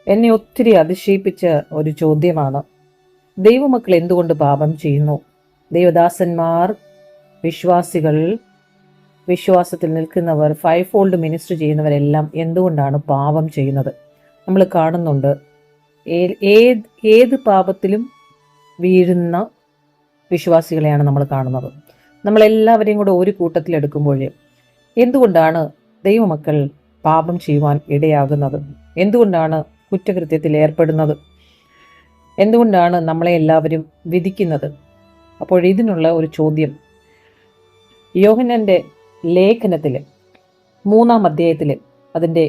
എന്നെ ഒത്തിരി അതിശയിപ്പിച്ച ഒരു ചോദ്യമാണ്, ദൈവമക്കൾ എന്തുകൊണ്ട് പാപം ചെയ്യുന്നു? ദൈവദാസന്മാർ, വിശ്വാസികൾ, വിശ്വാസത്തിൽ നിൽക്കുന്നവർ, ഫൈവ് ഫോൾഡ് മിനിസ്റ്റർ ചെയ്യുന്നവരെല്ലാം എന്തുകൊണ്ടാണ് പാപം ചെയ്യുന്നത്? നമ്മൾ കാണുന്നുണ്ട്, ഏത് പാപത്തിലും വീഴുന്ന വിശ്വാസികളെയാണ് നമ്മൾ കാണുന്നത്. നമ്മളെല്ലാവരെയും കൂടെ ഒരു കൂട്ടത്തിലെടുക്കുമ്പോൾ എന്തുകൊണ്ടാണ് ദൈവമക്കൾ പാപം ചെയ്യുവാൻ ഇടയാകുന്നത്? എന്തുകൊണ്ടാണ് കുറ്റകൃത്യത്തിൽ ഏർപ്പെടുന്നത്? എന്തുകൊണ്ടാണ് നമ്മളെ എല്ലാവരും വിധിക്കുന്നത്? അപ്പോൾ ഇതിനുള്ള ഒരു ചോദ്യം യോഹന്നാന്റെ ലേഖനത്തിൽ 3-ാം അധ്യായത്തിൽ അതിൻ്റെ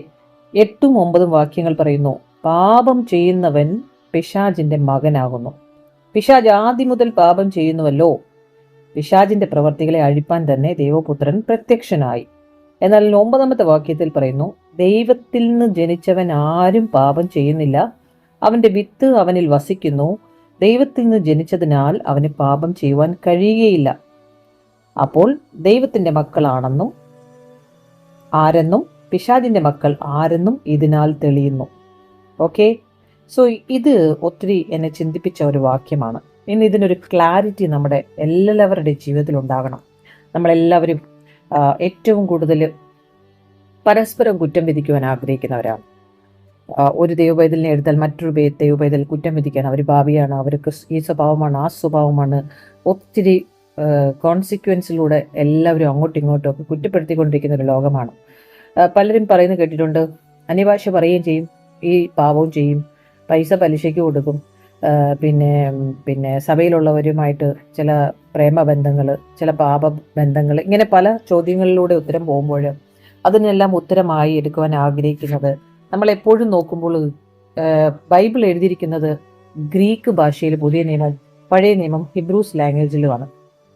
8-9 വാക്യങ്ങൾ പറയുന്നു, പാപം ചെയ്യുന്നവൻ പിശാചിന്റെ മകനാകുന്നു. പിശാജ് ആദ്യം മുതൽ പാപം ചെയ്യുന്നുവല്ലോ. പിശാചിന്റെ പ്രവർത്തികളെ അഴിപ്പാൻ തന്നെ ദൈവപുത്രൻ പ്രത്യക്ഷനായി. എന്നാൽ 9-ാമത്തെ വാക്യത്തിൽ പറയുന്നു, ദൈവത്തിൽ നിന്ന് ജനിച്ചവൻ ആരും പാപം ചെയ്യുന്നില്ല, അവന്റെ വിത്ത് അവനിൽ വസിക്കുന്നു, ദൈവത്തിൽ നിന്ന് ജനിച്ചതിനാൽ അവന് പാപം ചെയ്യുവാൻ കഴിയുകയില്ല. അപ്പോൾ ദൈവത്തിന്റെ മക്കളാണെന്നും ആരെന്നും പിശാചിന്റെ മക്കൾ ആരെന്നും ഇതിനാൽ തെളിയുന്നു. ഓക്കെ, സോ ഇത് ഒത്തിരി എന്നെ ചിന്തിപ്പിച്ച ഒരു വാക്യമാണ്. ഇനി ഇതിനൊരു ക്ലാരിറ്റി നമ്മുടെ എല്ലാവരുടെയും ജീവിതത്തിൽ ഉണ്ടാകണം. നമ്മളെല്ലാവരും ഏറ്റവും കൂടുതൽ പരസ്പരം കുറ്റം വിധിക്കുവാൻ ആഗ്രഹിക്കുന്നവരാണ്. ഒരു ദൈവപൈതലിനെ എടുത്താൽ മറ്റൊരു ദൈവപൈതൽ കുറ്റം വിധിക്കാൻ അവർ ഭാവിയാണ്, അവർക്ക് ഈ സ്വഭാവമാണ്, ആ സ്വഭാവമാണ്. ഒത്തിരി കോൺസിക്വൻസിലൂടെ എല്ലാവരും അങ്ങോട്ടും ഇങ്ങോട്ടും ഒക്കെ കുറ്റപ്പെടുത്തിക്കൊണ്ടിരിക്കുന്ന ഒരു ലോകമാണ്. പലരും പറയുന്നത് കേട്ടിട്ടുണ്ട്, അന്യഭാഷ പറയുകയും ചെയ്യും, ഈ പാവവും ചെയ്യും, പൈസ പലിശയ്ക്ക് കൊടുക്കും, പിന്നെ സഭയിലുള്ളവരുമായിട്ട് ചില പ്രേമബന്ധങ്ങൾ, ചില പാപബന്ധങ്ങൾ, ഇങ്ങനെ പല ചോദ്യങ്ങളിലൂടെ ഉത്തരം പോകുമ്പോൾ അതിനെല്ലാം ഉത്തരമായി എടുക്കുവാൻ ആഗ്രഹിക്കുന്നത്, നമ്മളെപ്പോഴും നോക്കുമ്പോൾ ബൈബിൾ എഴുതിയിരിക്കുന്നത് ഗ്രീക്ക് ഭാഷയിൽ, പുതിയ നിയമം, പഴയ നിയമം ഹിബ്രൂസ് ലാംഗ്വേജിലുമാണ്.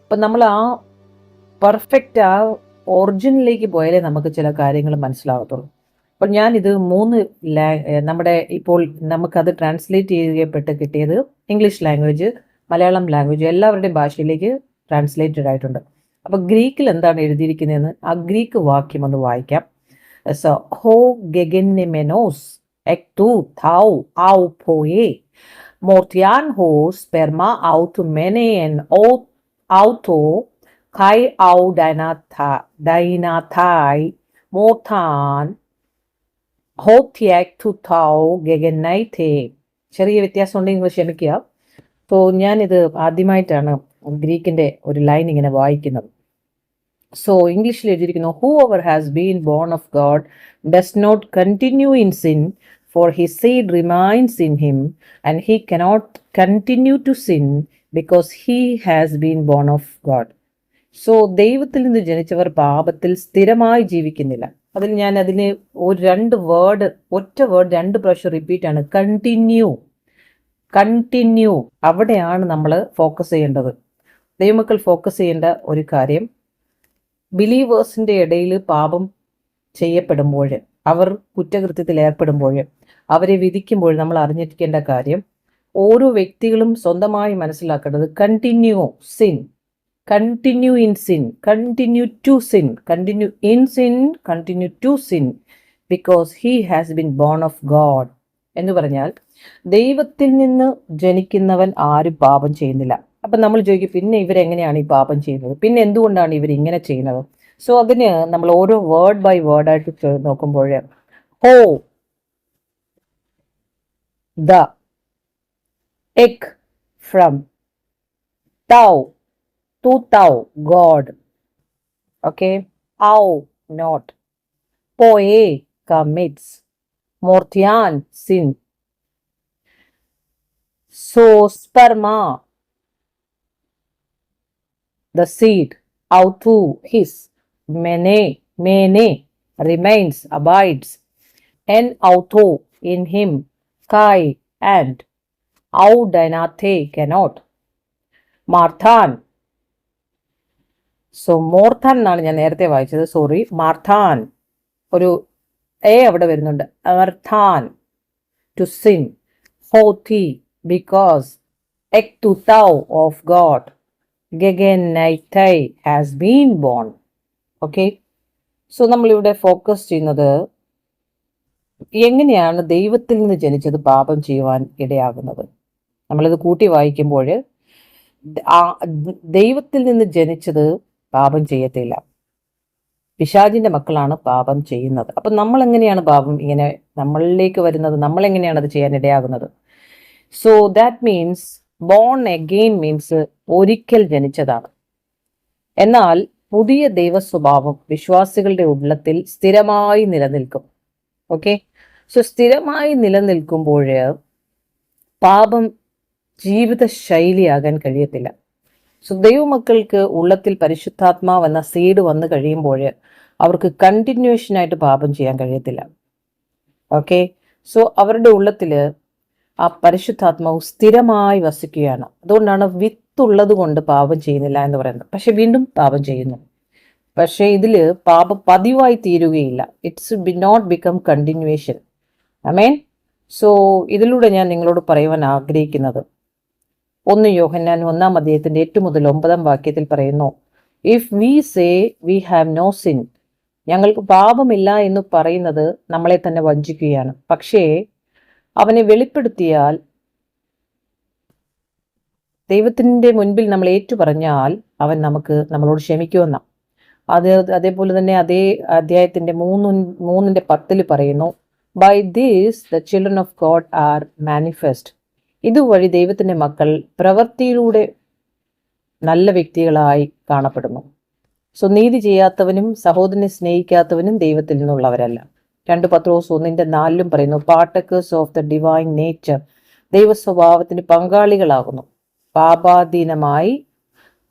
അപ്പം നമ്മൾ ആ പെർഫെക്റ്റ് ആ ഒറിജിനിലേക്ക് പോയാലേ നമുക്ക് ചില കാര്യങ്ങൾ മനസ്സിലാകത്തുള്ളൂ. അപ്പോൾ ഞാനിത് 3 നമ്മുടെ ഇപ്പോൾ നമുക്കത് ട്രാൻസ്ലേറ്റ് ചെയ്യപ്പെട്ട് കിട്ടിയത് ഇംഗ്ലീഷ് ലാംഗ്വേജ്, മലയാളം ലാംഗ്വേജ്, എല്ലാവരുടെയും ഭാഷയിലേക്ക് ട്രാൻസ്ലേറ്റഡ് ആയിട്ടുണ്ട്. അപ്പോൾ ഗ്രീക്കിൽ എന്താണ് എഴുതിയിരിക്കുന്നതെന്ന് ആ ഗ്രീക്ക് വാക്യം ഒന്ന് വായിക്കാം. സോ ഹോ ഗെഗെന്നെമെനോസ് എക്ടു thou au poe mortian ho sperma aut menen auto kai au dainathai mortan ഹോത്തിയാക് ടു തൗ ഗഗനൈതേ. ചെറിയ വ്യത്യാസം ഉണ്ടെങ്കിൽ ക്ഷമിക്കുക. അപ്പോൾ ഞാനിത് ആദ്യമായിട്ടാണ് ഗ്രീക്കിൻ്റെ ഒരു ലൈൻ ഇങ്ങനെ വായിക്കുന്നത്. സോ ഇംഗ്ലീഷിൽ എഴുതിയിരിക്കുന്നു, whoever has been born of God does not continue in sin, for his seed remains in him and he cannot continue to sin because he has been born of God. So ദൈവത്തിൽ നിന്ന് ജനിച്ചവർ പാപത്തിൽ സ്ഥിരമായി ജീവിക്കുന്നില്ല. അതിന് ഒറ്റ word 2 പ്രാവശ്യം repeat ആണ്, continue. അവിടെയാണ് നമ്മൾ ഫോക്കസ് ചെയ്യേണ്ടത്. ദൈവമക്കൾ ഫോക്കസ് ചെയ്യേണ്ട ഒരു കാര്യം, ബിലീവേഴ്സിന്റെ ഇടയിൽ പാപം ചെയ്യപ്പെടുമ്പോൾ, അവർ കുറ്റകൃത്യത്തിൽ ഏർപ്പെടുമ്പോൾ, അവരെ വിധിക്കുമ്പോൾ നമ്മൾ അറിഞ്ഞിരിക്കേണ്ട കാര്യം, ഓരോ വ്യക്തികളും സ്വന്തമായി മനസ്സിലാക്കേണ്ടത് continue in sin, continue to sin, continue in sin, continue to sin, because he has been born of God. എന്ന് പറഞ്ഞാൽ ദൈവത്തിൽ നിന്ന് ജനിക്കുന്നവൻ ആരും പാപം ചെയ്യുന്നില്ല. അപ്പം നമ്മൾ ചോദിക്കും, പിന്നെ ഇവരെങ്ങനെയാണ് ഈ പാപം ചെയ്യുന്നത്, പിന്നെ എന്തുകൊണ്ടാണ് ഇവരിങ്ങനെ ചെയ്യുന്നത്? സോ അതിന് നമ്മൾ ഓരോ വേർഡ് ബൈ വേർഡായിട്ട് നോക്കുമ്പോൾ, ഹോ ദ എക് ഫ്രം, തൗ to thou God, okay, au not, poe commits, mortian sin, so sperma the seed, autu his, mene remains, abides, en auto in him, kai and au dynathe cannot, marthan. So മോർത്താൻ എന്നാണ് ഞാൻ നേരത്തെ വായിച്ചത്, സോറി, മാർത്താൻ, ഒരു എ അവിടെ വരുന്നുണ്ട്, അർത്ഥാൻ, ടു സിൻ, ഹോത്തി ബിക്കോസ്, എക് ടു തൗ ഓഫ് ഗോഡ്, ഗഗനൈതൈ has been born. Okay, so നമ്മളിവിടെ ഫോക്കസ് ചെയ്യുന്നത് എങ്ങനെയാണ് ദൈവത്തിൽ നിന്ന് ജനിച്ചത് പാപം ചെയ്യുവാൻ ഇടയാകുന്നത്? നമ്മളിത് കൂട്ടി വായിക്കുമ്പോൾ ദൈവത്തിൽ നിന്ന് ജനിച്ചത് പാപം ചെയ്യത്തില്ല, പിശാചിന്റെ മക്കളാണ് പാപം ചെയ്യുന്നത്. അപ്പൊ നമ്മൾ എങ്ങനെയാണ് പാപം ഇങ്ങനെ നമ്മളിലേക്ക് വരുന്നത്? നമ്മൾ എങ്ങനെയാണ് അത് ചെയ്യാൻ ഇടയാകുന്നത്? So that means born again means ഒരിക്കൽ ജനിച്ചതാണ്. എന്നാൽ പുതിയ ദൈവ സ്വഭാവം വിശ്വാസികളുടെ ഉള്ളത്തിൽ സ്ഥിരമായി നിലനിൽക്കും. ഓക്കെ, സോ സ്ഥിരമായി നിലനിൽക്കുമ്പോൾ പാപം ജീവിത ശൈലിയാകാൻ കഴിയത്തില്ല. സോ ദൈവമക്കൾക്ക് ഉള്ളത്തിൽ പരിശുദ്ധാത്മാവ് എന്ന സീഡ് വന്നു കഴിയുമ്പോൾ അവർക്ക് കണ്ടിന്യൂഷനായിട്ട് പാപം ചെയ്യാൻ കഴിയത്തില്ല. ഓക്കെ, സോ അവരുടെ ഉള്ളത്തിൽ ആ പരിശുദ്ധാത്മാവ് സ്ഥിരമായി വസിക്കുകയാണ്. അതുകൊണ്ടാണ് വിത്തുള്ളത് കൊണ്ട് പാപം ചെയ്യുന്നില്ല എന്ന് പറയുന്നത്. പക്ഷെ വീണ്ടും പാപം ചെയ്യുന്നു. പക്ഷേ ഇതില് പാപം പതിവായി തീരുകയില്ല. It's not become continuation. Amen. So ഇതിലൂടെ ഞാൻ നിങ്ങളോട് പറയുവാൻ ആഗ്രഹിക്കുന്നത്, 1 യോഹന്നാൻ 1-ാം അധ്യായത്തിന്റെ 8 മുതൽ 9-ാം വാക്യത്തിൽ പറയുന്നു, if we say we have no sin, ഞങ്ങൾക്ക് പാപമില്ല എന്ന് പറയുന്നത് നമ്മളെ തന്നെ വഞ്ചിക്കുകയാണ്. പക്ഷേ അവനെ വെളിപ്പെടുത്തിയാൽ, ദൈവത്തിൻ്റെ മുൻപിൽ നമ്മൾ ഏറ്റുപറഞ്ഞാൽ അവൻ നമ്മളോട് ക്ഷമിക്കുമെന്നാണ്. അതേപോലെ തന്നെ അതേ അധ്യായത്തിന്റെ 3:10 പറയുന്നു, by these the children of God are manifest. ഇതുവഴി ദൈവത്തിന്റെ മക്കൾ പ്രവൃത്തിയിലൂടെ നല്ല വ്യക്തികളായി കാണപ്പെടുന്നു. സോ നീതി ചെയ്യാത്തവനും സഹോദരനെ സ്നേഹിക്കാത്തവനും ദൈവത്തിൽ നിന്നുള്ളവരല്ല. 2 പത്രോസ് 1:4 പറയുന്നു, പാർട്ടക്കേഴ്സ് ഓഫ് ദ ഡിവൈൻ നേച്ചർ, ദൈവ സ്വഭാവത്തിന് പങ്കാളികളാകുന്നു,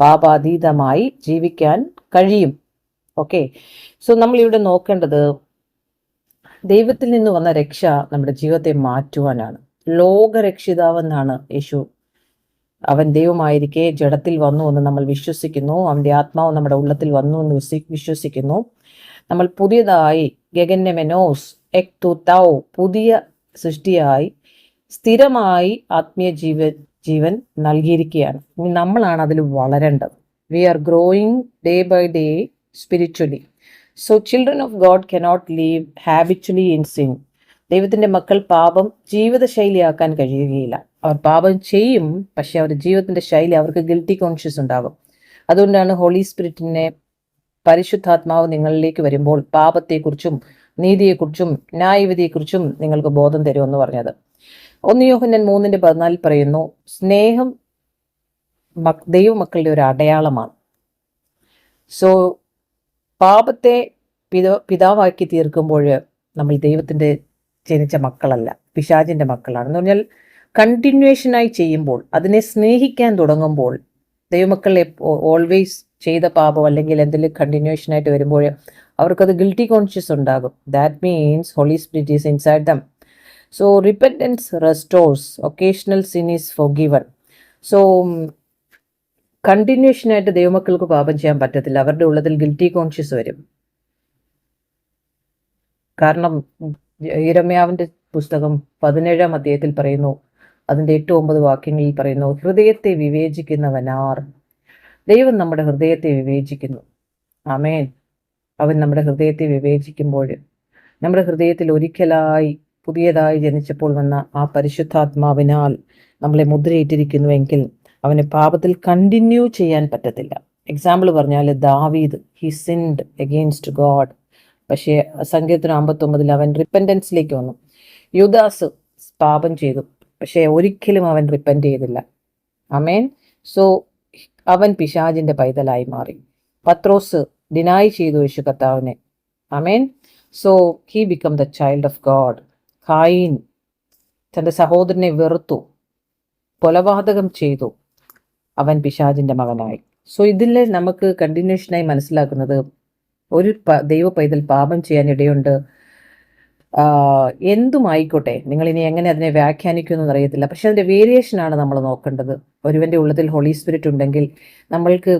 പാപാതീതമായി ജീവിക്കാൻ കഴിയും. ഓക്കെ, സോ നമ്മൾ ഇവിടെ നോക്കേണ്ടത് ദൈവത്തിൽ നിന്ന് വന്ന രക്ഷ നമ്മുടെ ജീവിതത്തെ മാറ്റുവാനാണ്. ലോകരക്ഷിതാവെന്നാണ് യേശു. അവൻ ദൈവമായിരിക്കെ ജഡത്തിൽ വന്നു എന്ന് നമ്മൾ വിശ്വസിക്കുന്നു. അവൻ്റെ ആത്മാവ് നമ്മുടെ ഉള്ളത്തിൽ വന്നു എന്ന് വിശ്വസിക്കുന്നു. നമ്മൾ പുതിയതായി ഗഗന്നെമെനോസ് എക്തുതൗ, പുതിയ സൃഷ്ടിയായി സ്ഥിരമായി ആത്മീയ ജീവൻ നൽകിയിരിക്കുകയാണ്. ഇനി നമ്മളാണ് അതിൽ വളരേണ്ടത്. We are growing day by day spiritually. So children of God cannot live habitually in sin. ദൈവത്തിന്റെ മക്കൾ പാപം ജീവിതശൈലിയാക്കാൻ കഴിയുകയില്ല. അവർ പാപം ചെയ്യും, പക്ഷെ അവരുടെ ജീവിതത്തിന്റെ ശൈലി, അവർക്ക് ഗിൽറ്റി കോൺഷ്യസ് ഉണ്ടാകും. അതുകൊണ്ടാണ് ഹോളി സ്പിരിറ്റിനെ, പരിശുദ്ധാത്മാവ് നിങ്ങളിലേക്ക് വരുമ്പോൾ പാപത്തെക്കുറിച്ചും നീതിയെക്കുറിച്ചും ന്യായവിധിയെക്കുറിച്ചും നിങ്ങൾക്ക് ബോധം തരുമെന്ന് പറഞ്ഞത്. 1 യോഹന്നാൻ 3:14 പറയുന്നു, സ്നേഹം ദൈവമക്കളുടെ ഒരു അടയാളമാണ്. സോ പാപത്തെ പിതാവാക്കി തീർക്കുമ്പോൾ നമ്മൾ ദൈവത്തിൻ്റെ ജനിച്ച മക്കളല്ല, പിശാചിൻ്റെ മക്കളാണ്. എന്ന് പറഞ്ഞാൽ കണ്ടിന്യൂഷനായി ചെയ്യുമ്പോൾ, അതിനെ സ്നേഹിക്കാൻ തുടങ്ങുമ്പോൾ, ദൈവമക്കൾ ഓൾവേസ് ചെയ്ത പാപം അല്ലെങ്കിൽ എന്തെങ്കിലും കണ്ടിന്യൂഷനായിട്ട് വരുമ്പോൾ അവർക്കത് ഗിൽറ്റി കോൺഷ്യസ് ഉണ്ടാകും. That means holy spirit is inside them. So repentance restores, occasional sin is forgiven. So കണ്ടിന്യൂഷനായിട്ട് ദൈവമക്കൾക്ക് പാപം ചെയ്യാൻ പറ്റത്തില്ല. അവരുടെ ഉള്ളതിൽ ഗിൽറ്റി കോൺഷ്യസ് വരും. കാരണം യിരെമ്യാവിന്റെ പുസ്തകം 17-ാം അധ്യായത്തിൽ പറയുന്നു, അതിൻ്റെ 8-9 വാക്യങ്ങളിൽ പറയുന്നു, ഹൃദയത്തെ വിവേചിക്കുന്നവനാർ. ദൈവം നമ്മുടെ ഹൃദയത്തെ വിവേചിക്കുന്നു. ആമേൻ. അവൻ നമ്മുടെ ഹൃദയത്തെ വിവേചിക്കുമ്പോൾ, നമ്മുടെ ഹൃദയത്തിൽ ഒരിക്കലായി പുതിയതായി ജനിച്ചപ്പോൾ വന്ന ആ പരിശുദ്ധാത്മാവിനാൽ നമ്മളെ മുദ്രയിട്ടിരിക്കുന്നുവെങ്കിൽ അവന് പാപത്തിൽ കണ്ടിന്യൂ ചെയ്യാൻ പറ്റത്തില്ല. എക്സാമ്പിൾ പറഞ്ഞാൽ ദാവീദ്, ഹി സിൻഡ് അഗെയിൻസ്റ്റ് ഗോഡ്. പക്ഷേ സങ്കീർത്തനം 59 അവൻ റിപ്പൻറ്റൻസിലേക്ക് വന്നു. യൂദാസ് പാപം ചെയ്തു, പക്ഷേ ഒരിക്കലും അവൻ റിപ്പൻറ്റ് ചെയ്തില്ല. ആമേൻ. സോ അവൻ പിശാചിന്റെ പൈതലായി മാറി. പത്രോസ് ഡിനായ് ചെയ്തു യേശു കർത്താവിനെ. Amen. So he become the child of God. ഖായീൻ തൻ്റെ സഹോദരനെ വെറുത്തു, കൊലപാതകം ചെയ്തു, അവൻ പിശാചിന്റെ മകനായി. സോ ഇതിൽ നമുക്ക് കണ്ടിന്യൂഷനായി മനസ്സിലാക്കുന്നത്, ഒരു ദൈവ പൈതൽ പാപം ചെയ്യാനിടയുണ്ട്. എന്തുമായിക്കോട്ടെ, നിങ്ങളിനി എങ്ങനെ അതിനെ വ്യാഖ്യാനിക്കുമെന്ന് അറിയത്തില്ല, പക്ഷെ അതിൻ്റെ വേരിയേഷനാണ് നമ്മൾ നോക്കേണ്ടത്. ഒരുവൻ്റെ ഉള്ളത്തിൽ ഹോളി സ്പിരിറ്റ് ഉണ്ടെങ്കിൽ നമ്മൾക്ക്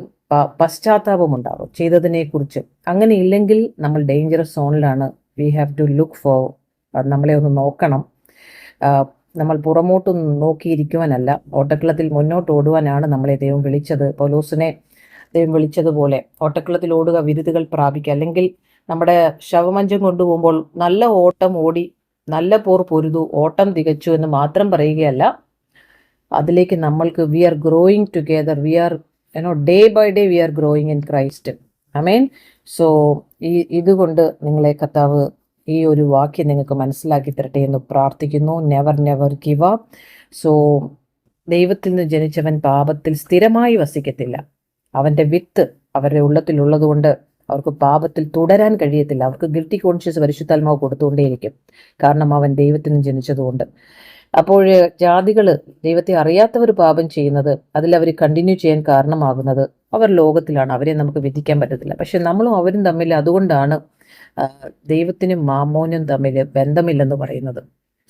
പശ്ചാത്താപം ഉണ്ടാകും ചെയ്തതിനെക്കുറിച്ച്. അങ്ങനെ ഇല്ലെങ്കിൽ നമ്മൾ ഡേഞ്ചറസ് സോണിലാണ്. We have to look for, നമ്മളെ ഒന്ന് നോക്കണം. നമ്മൾ പുറമോട്ട് നോക്കിയിരിക്കുവാനല്ല, ഓട്ടക്കുളത്തിൽ മുന്നോട്ട് ഓടുവാനാണ് നമ്മളെ ദൈവം വിളിച്ചത്. പൗലോസിനെ ദൈവം വിളിച്ചതുപോലെ ഓട്ടക്കുളത്തിൽ ഓടുക, വിരുതുകൾ പ്രാപിക്കുക. അല്ലെങ്കിൽ നമ്മുടെ ശവമഞ്ചം കൊണ്ടുപോകുമ്പോൾ നല്ല ഓട്ടം ഓടി നല്ല പോർ പൊരുതു, ഓട്ടം തികച്ചു എന്ന് മാത്രം പറയുകയല്ല, അതിലേക്ക് നമ്മൾക്ക് we are growing together, we are day by day we are growing in Christ. ആമേൻ. സോ ഇതുകൊണ്ട് നിങ്ങളെ കർത്താവ് ഈ ഒരു വാക്യം നിങ്ങൾക്ക് മനസ്സിലാക്കി തരട്ടെ എന്ന് പ്രാർത്ഥിക്കുന്നു. Never never give up. So ദൈവത്തിൽ നിന്ന് ജനിച്ചവൻ പാപത്തിൽ സ്ഥിരമായി വസിക്കത്തില്ല. അവൻ്റെ വിത്ത് അവരുടെ ഉള്ളത്തിലുള്ളത് കൊണ്ട് അവർക്ക് പാപത്തിൽ തുടരാൻ കഴിയത്തില്ല. അവർക്ക് ഗിൽറ്റി കോൺഷ്യസ് പരിശുദ്ധാത്മാവ് കൊടുത്തുകൊണ്ടേയിരിക്കും. കാരണം അവൻ ദൈവത്തിൽ നിന്ന് ജനിച്ചതുകൊണ്ട്. അപ്പോൾ ജാതികൾ, ദൈവത്തെ അറിയാത്തവർ പാപം ചെയ്യുന്നത്, അതിൽ അവർ കണ്ടിന്യൂ ചെയ്യാൻ കാരണമാകുന്നത് അവർ ലോകത്തിലാണ്. അവരെ നമുക്ക് വിധിക്കാൻ പറ്റത്തില്ല. പക്ഷെ നമ്മളും അവരും തമ്മിൽ, അതുകൊണ്ടാണ് ദൈവത്തിനും മാമോനും തമ്മിൽ ബന്ധമില്ലെന്ന് പറയുന്നത്.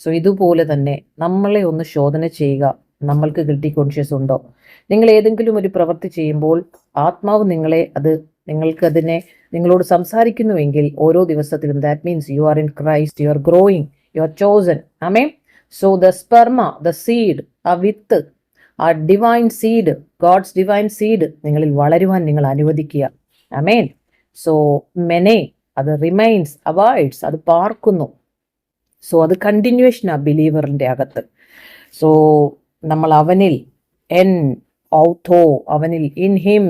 സോ ഇതുപോലെ തന്നെ നമ്മളെ ഒന്ന് ശോധന ചെയ്യുക. നമ്മൾക്ക് ഗിൽറ്റി കോൺഷ്യസ് ഉണ്ടോ? നിങ്ങൾ ഏതെങ്കിലും ഒരു പ്രവൃത്തി ചെയ്യുമ്പോൾ ആത്മാവ് നിങ്ങൾക്കതിനെ നിങ്ങളോട് സംസാരിക്കുന്നുവെങ്കിൽ ഓരോ ദിവസത്തിലും, that means you are in Christ, you are growing, you are chosen. Amen. So the sperma, the seed, ആ വിത്ത്, ആ divine seed, God's divine seed നിങ്ങളിൽ വളരുവാൻ നിങ്ങൾ അനുവദിക്കുക. ആമേൻ. സോ മെനെ, അത് റിമൈൻസ്, അവായ്ഡ്സ്, അത് പാർക്കുന്നു. സോ അത് കണ്ടിന്യൂവേഷൻ ആ ബിലീവറിൻ്റെ അകത്ത്. സോ നമ്മൾ അവനിൽ, എൻ ഔത്തോ, അവനിൽ, ഇൻ ഹിം,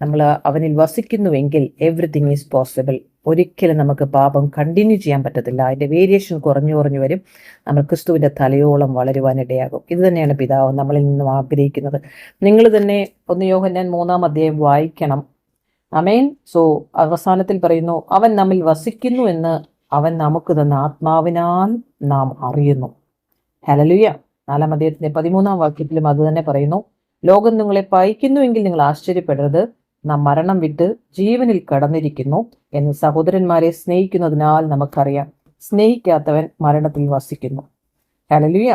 നമ്മൾ അവനിൽ വസിക്കുന്നുവെങ്കിൽ എവറിത്തിങ് ഈസ് പോസിബിൾ. ഒരിക്കലും നമുക്ക് പാപം കണ്ടിന്യൂ ചെയ്യാൻ പറ്റത്തില്ല. അതിൻ്റെ വേരിയേഷൻ കുറഞ്ഞു വരും. നമ്മൾ ക്രിസ്തുവിൻ്റെ തലയോളം വളരുവാനിടയാകും. ഇത് തന്നെയാണ് പിതാവ് നമ്മളിൽ നിന്നും ആഗ്രഹിക്കുന്നത്. നിങ്ങൾ തന്നെ 1 യോഹന്നാൻ 3-ാം അധ്യായം വായിക്കണം. ആമേൻ. സോ അവസാനത്തിൽ പറയുന്നു, അവൻ നമ്മിൽ വസിക്കുന്നു എന്ന് അവൻ നമുക്ക് തന്ന ആത്മാവിനാൽ നാം അറിയുന്നു. ഹല്ലേലൂയ. 4-ാം അധ്യായത്തിന്റെ 13-ാം വാക്യത്തിലും അത് തന്നെ പറയുന്നു. ലോകം നിങ്ങളെ പഴിക്കുന്നുവെങ്കിൽ നിങ്ങൾ ആശ്ചര്യപ്പെടരുത്, നാം മരണം വിട്ട് ജീവനിൽ കടന്നിരിക്കുന്നു എന്ന് സഹോദരന്മാരെ സ്നേഹിക്കുന്നതിനാൽ നമുക്കറിയാം. സ്നേഹിക്കാത്തവൻ മരണത്തിൽ വസിക്കുന്നു. ഹല്ലേലൂയ.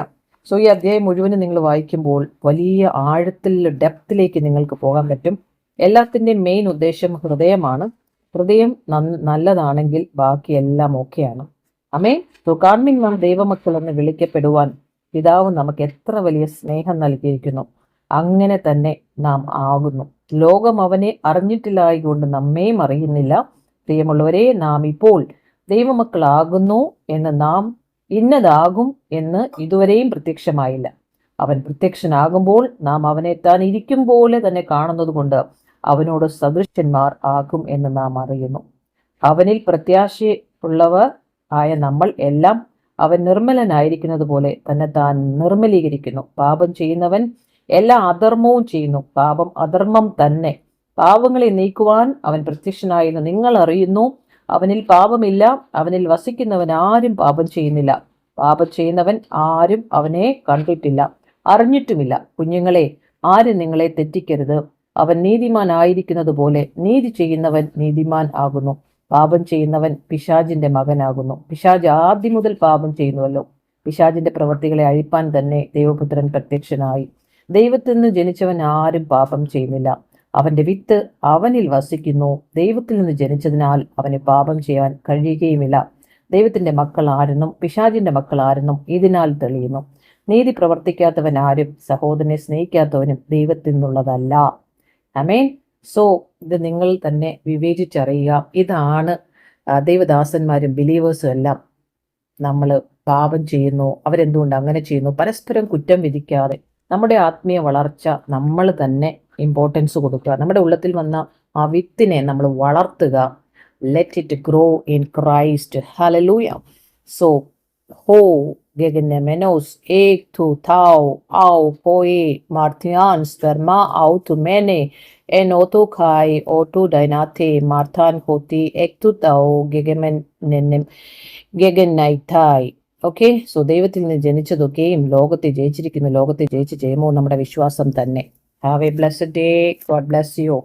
സോ ഈ അധ്യായം മുഴുവനും നിങ്ങൾ വായിക്കുമ്പോൾ വലിയ ആഴത്തിൽ, ഡെപ്തിലേക്ക് നിങ്ങൾക്ക് പോകാൻ പറ്റും. എല്ലാത്തിൻ്റെയും മെയിൻ ഉദ്ദേശം ഹൃദയമാണ്. ഹൃദയം നല്ലതാണെങ്കിൽ ബാക്കിയെല്ലാം ഓക്കെയാണ്. ആമേൻ. സോ കാൺമീൻ നാം ദൈവമക്കൾ എന്ന് വിളിക്കപ്പെടുവാൻ പിതാവ് നമുക്ക് എത്ര വലിയ സ്നേഹം നൽകിയിരിക്കുന്നു. അങ്ങനെ തന്നെ നാം ആകുന്നു. ലോകം അവനെ അറിഞ്ഞിട്ടില്ലായതുകൊണ്ട് നമ്മെയും അറിയുന്നില്ല. പ്രിയമുള്ളവരെ, നാം ഇപ്പോൾ ദൈവമക്കളാകുന്നു എന്ന്, നാം ഇന്നതാകും എന്ന് ഇതുവരെയും പ്രത്യക്ഷമായില്ല. അവൻ പ്രത്യക്ഷനാകുമ്പോൾ നാം അവനെ താൻ ഇരിക്കും പോലെ തന്നെ കാണുന്നത് കൊണ്ട് അവനോട് സദൃശ്യന്മാർ ആകും എന്ന് നാം അറിയുന്നു. അവനിൽ പ്രത്യാശയുള്ളവർ ആയ നമ്മൾ എല്ലാം അവൻ നിർമ്മലനായിരിക്കുന്നത് പോലെ തന്നെ താൻ നിർമ്മലീകരിക്കുന്നു. പാപം ചെയ്യുന്നവൻ എല്ലാ അധർമ്മവും ചെയ്യുന്നു. പാപം അധർമ്മം തന്നെ. പാപങ്ങളെ നീക്കുവാൻ അവൻ പ്രത്യക്ഷനായെന്ന് നിങ്ങൾ അറിയുന്നു. അവനിൽ പാപമില്ല. അവനിൽ വസിക്കുന്നവൻ ആരും പാപം ചെയ്യുന്നില്ല. പാപം ചെയ്യുന്നവൻ ആരും അവനെ കണ്ടിട്ടില്ല, അറിഞ്ഞിട്ടുമില്ല. കുഞ്ഞുങ്ങളെ, ആരും നിങ്ങളെ തെറ്റിക്കരുത്. അവൻ നീതിമാനായിരിക്കുന്നത് പോലെ നീതി ചെയ്യുന്നവൻ നീതിമാൻ ആകുന്നു. പാപം ചെയ്യുന്നവൻ പിശാചിന്റെ മകനാകുന്നു. പിശാച് ആദ്യം മുതൽ പാപം ചെയ്യുന്നുവല്ലോ. പിശാചിന്റെ പ്രവൃത്തികളെ അഴിപ്പാൻ തന്നെ ദൈവപുത്രൻ പ്രത്യക്ഷനായി. ദൈവത്തിൽ നിന്ന് ജനിച്ചവൻ ആരും പാപം ചെയ്യുന്നില്ല. അവന്റെ വിത്ത് അവനിൽ വസിക്കുന്നു. ദൈവത്തിൽ നിന്ന് ജനിച്ചതിനാൽ അവന് പാപം ചെയ്യാൻ കഴിയുകയുമില്ല. ദൈവത്തിന്റെ മക്കൾ ആരെന്നും പിശാചിന്റെ മക്കൾ ആരെന്നും ഇതിനാൽ തെളിയുന്നു. നീതി പ്രവർത്തിക്കാത്തവൻ ആരും സഹോദരനെ സ്നേഹിക്കാത്തവനും ദൈവത്തിൽ നിന്നുള്ളതല്ല. ആമേൻ. സോ ഇത് നിങ്ങൾ തന്നെ വിവേചിച്ചറിയുക. ഇതാണ് ദൈവദാസന്മാരും ബിലീവേഴ്സും എല്ലാം. നമ്മൾ പാപം ചെയ്യുന്നു, അവരെന്തുകൊണ്ട് അങ്ങനെ ചെയ്യുന്നു, പരസ്പരം കുറ്റം വിധിക്കാതെ നമ്മുടെ ആത്മീയ വളർച്ച നമ്മൾ തന്നെ ഇമ്പോർട്ടൻസ് കൊടുക്കുക. നമ്മുടെ ഉള്ളത്തിൽ വന്ന ആ വിത്തിനെ നമ്മൾ വളർത്തുക. Let it grow in Christ. Hallelujah. So ഹോ Gegenemenos ek tu tau au poe martian sperma au tu mene en oto kai oto dainate martan hoti ek tu tau gegenaitai. Okay. So ദൈവത്തിൽ നിന്ന് ജനിച്ചതൊക്കെയും ലോകത്തെ ജയിച്ചിരിക്കുന്നു. ലോകത്തെ ജയിച്ച് ജയമോ നമ്മുടെ വിശ്വാസം തന്നെ. Have A blessed day. God bless you.